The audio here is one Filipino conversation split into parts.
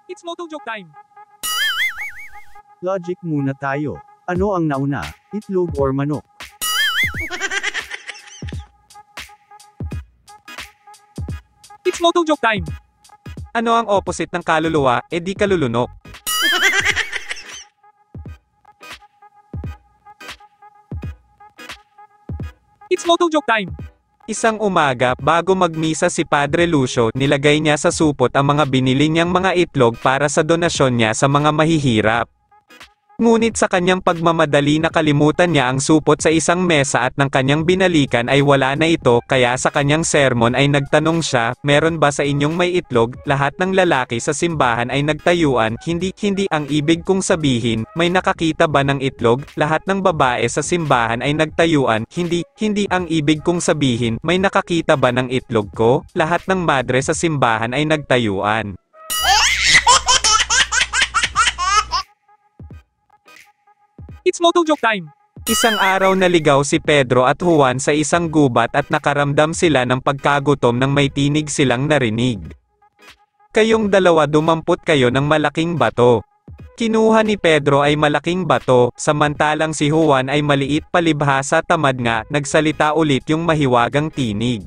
It's Moto Joke time! Logic muna tayo. Ano ang nauna, itlog or manok? It's Moto Joke time! Ano ang opposite ng kaluluwa, di kalulunok? It's Moto Joke time! Isang umaga, bago magmisa si Padre Lucio, nilagay niya sa supot ang mga binili niyang mga itlog para sa donasyon niya sa mga mahihirap. Ngunit sa kanyang pagmamadali nakalimutan niya ang supot sa isang mesa at ng kanyang binalikan ay wala na ito, kaya sa kanyang sermon ay nagtanong siya, "Meron ba sa inyong may itlog?" Lahat ng lalaki sa simbahan ay nagtayuan, hindi ang ibig kong sabihin, may nakakita ba ng itlog? Lahat ng babae sa simbahan ay nagtayuan, hindi ang ibig kong sabihin, may nakakita ba ng itlog ko? Lahat ng madre sa simbahan ay nagtayuan. It's Moto Joke time! Isang araw naligaw si Pedro at Juan sa isang gubat at nakaramdam sila ng pagkagutom nang may tinig silang narinig. "Kayong dalawa dumampot kayo ng malaking bato." Kinuha ni Pedro ay malaking bato, samantalang si Juan ay maliit palibhasa tamad nga, nagsalita ulit yung mahiwagang tinig.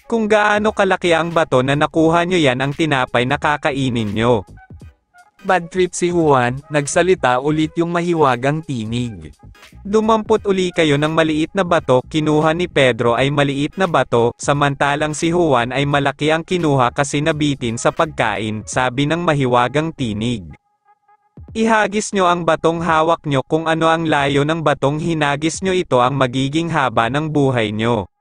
"Kung gaano kalaki ang bato na nakuha nyo yan ang tinapay na kakainin nyo." Bad trip si Juan, nagsalita ulit yung mahiwagang tinig. Dumampot uli kayo ng maliit na bato, kinuha ni Pedro ay maliit na bato, samantalang si Juan ay malaki ang kinuha kasi nabitin sa pagkain, sabi ng mahiwagang tinig. "Ihagis nyo ang batong hawak nyo, kung ano ang layo ng batong hinagis nyo ito ang magiging haba ng buhay nyo."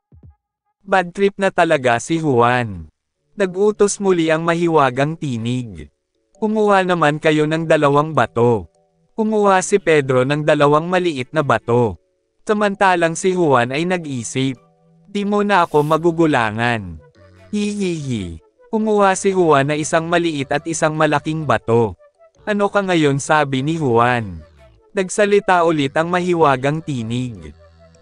Bad trip na talaga si Juan. Nagutos muli ang mahiwagang tinig. "Kumuha naman kayo ng 2 bato." Kumuha si Pedro ng 2 maliit na bato. Samantalang si Juan ay nag-isip, "Di mo na ako magugulangan." Hihihi. Kumuha si Juan na isang maliit at isang malaking bato. "Ano ka ngayon?" sabi ni Juan. Nagsalita ulit ang mahiwagang tinig.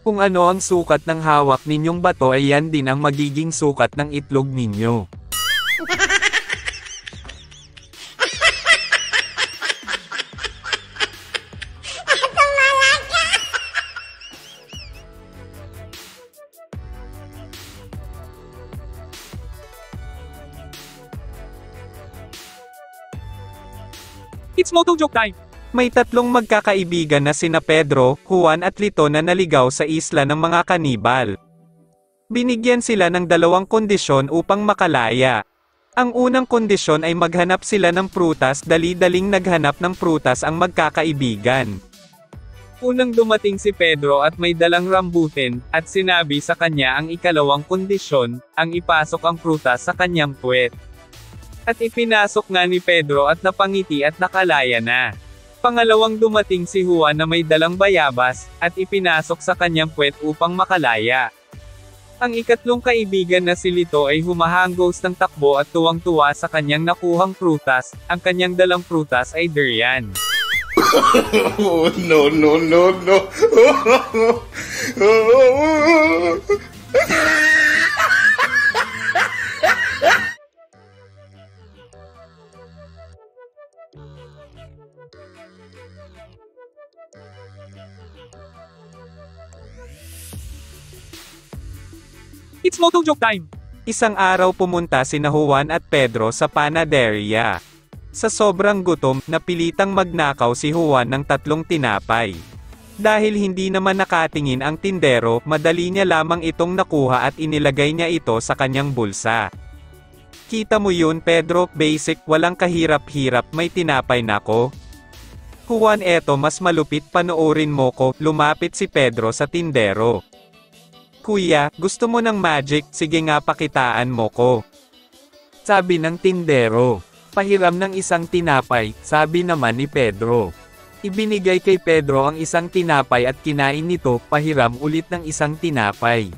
"Kung ano ang sukat ng hawak ninyong bato ay yan din ang magiging sukat ng itlog ninyo." It's Moto Joke time! May 3 magkakaibigan na sina Pedro, Juan at Lito na naligaw sa isla ng mga kanibal. Binigyan sila ng 2 kondisyon upang makalaya. Ang unang kondisyon ay maghanap sila ng prutas, dali-daling naghanap ng prutas ang magkakaibigan. Unang dumating si Pedro at may dalang rambutin, at sinabi sa kanya ang ikalawang kondisyon, ang ipasok ang prutas sa kanyang puwet. At ipinasok nga ni Pedro at napangiti at nakalaya na. Pangalawang dumating si Juan na may dalang bayabas, at ipinasok sa kanyang puwet upang makalaya. Ang ikatlong kaibigan na si Lito ay humahanggos ng takbo at tuwang-tuwa sa kanyang nakuhang prutas, ang kanyang dalang prutas ay durian. Oh, no. It's Moto Joke time! Isang araw pumunta sina Juan at Pedro sa panaderia. Sa sobrang gutom, napilitang magnakaw si Juan ng 3 tinapay. Dahil hindi naman nakatingin ang tindero, madali niya lamang itong nakuha at inilagay niya ito sa kanyang bulsa. "Kita mo yun, Pedro, basic, walang kahirap-hirap, may tinapay na ko." "Juan, eto mas malupit, panoorin mo ko." Lumapit si Pedro sa tindero. "Kuya, gusto mo ng magic? Sige nga, pakitaan mo ko." Sabi ng tindero. "Pahiram ng isang tinapay," sabi naman ni Pedro. Ibinigay kay Pedro ang isang tinapay at kinain nito, pahiram ulit ng isang tinapay.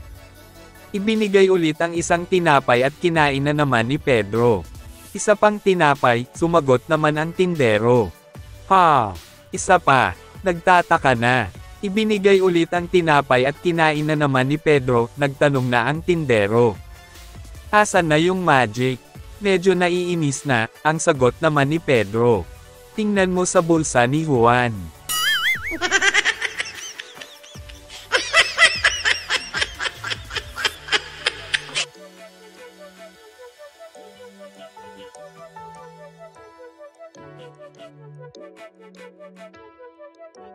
Ibinigay ulit ang isang tinapay at kinain na naman ni Pedro. "Isa pang tinapay," sumagot naman ang tindero. "Ha? Isa pa?" Nagtataka na. Ibinigay ulit ang tinapay at kinain na naman ni Pedro, nagtanong na ang tindero. "Asan na yung magic?" Medyo naiinis na, ang sagot naman ni Pedro. Tingnan mo sa bulsa ni Juan.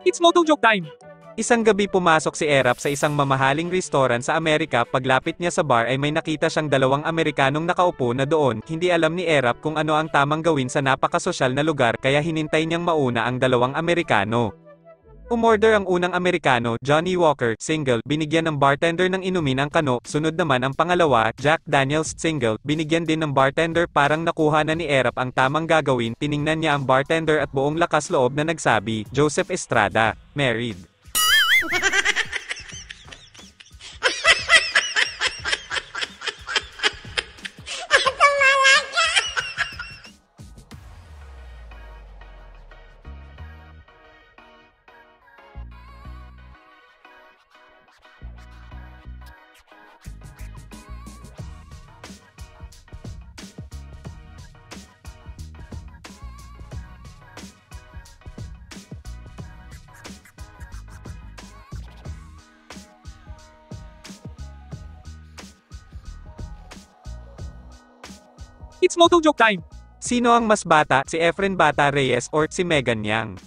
It's Moto Joke time! Isang gabi pumasok si Erap sa isang mamahaling restoran sa Amerika. Paglapit niya sa bar ay may nakita siyang dalawang Amerikanong nakaupo na doon. Hindi alam ni Erap kung ano ang tamang gawin sa napakasosyal na lugar kaya hinintay niyang mauna ang dalawang Amerikano. Umorder ang unang Amerikano, Johnny Walker, single, binigyan ng bartender ng inumin ang kano. Sunod naman ang pangalawa, Jack Daniels, single, binigyan din ng bartender. Parang nakuha na ni Erap ang tamang gagawin. Tiningnan niya ang bartender at buong lakas loob na nagsabi, Joseph Estrada, married. It's Moto Joke time! Sino ang mas bata, si Efren Bata Reyes or si Megan Yang?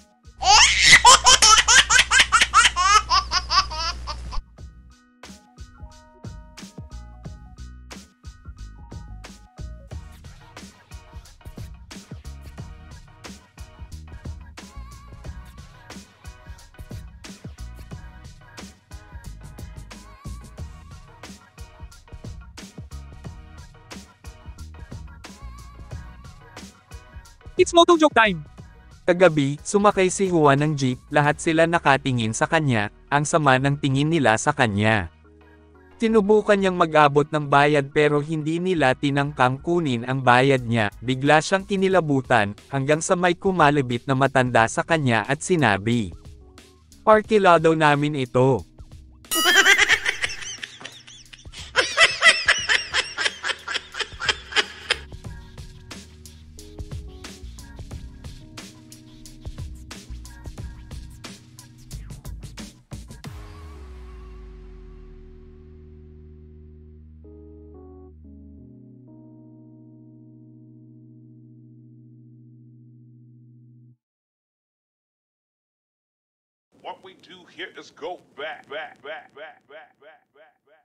It's Moto Joke time! Kagabi, sumakay si Juan ng jeep, lahat sila nakatingin sa kanya, ang sama ng tingin nila sa kanya. Sinubukan niyang mag-abot ng bayad pero hindi nila tinangkang kunin ang bayad niya, bigla siyang kinilabutan, hanggang sa may kumalibit na matanda sa kanya at sinabi, "Parkila daw namin ito." What we do here is go back, back, back, back, back, back, back, back.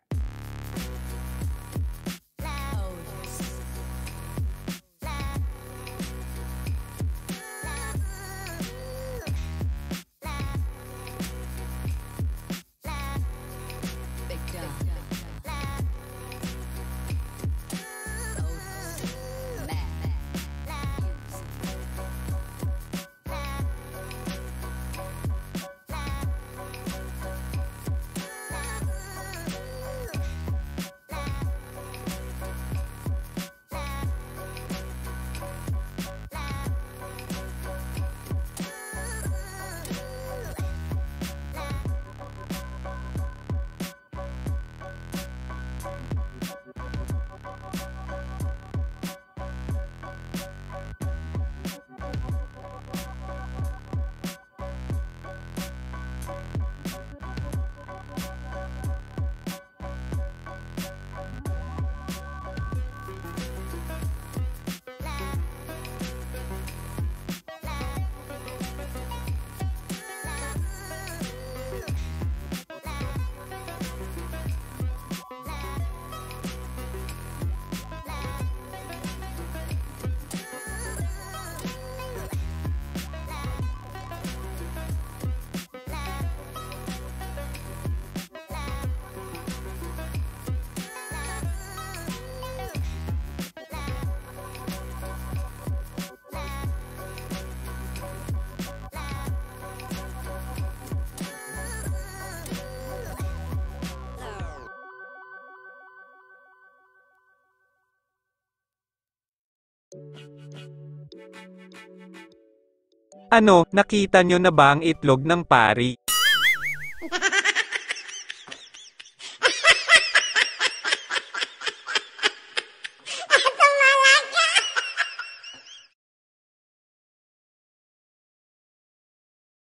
Ano, nakita nyo na ba ang itlog ng pari?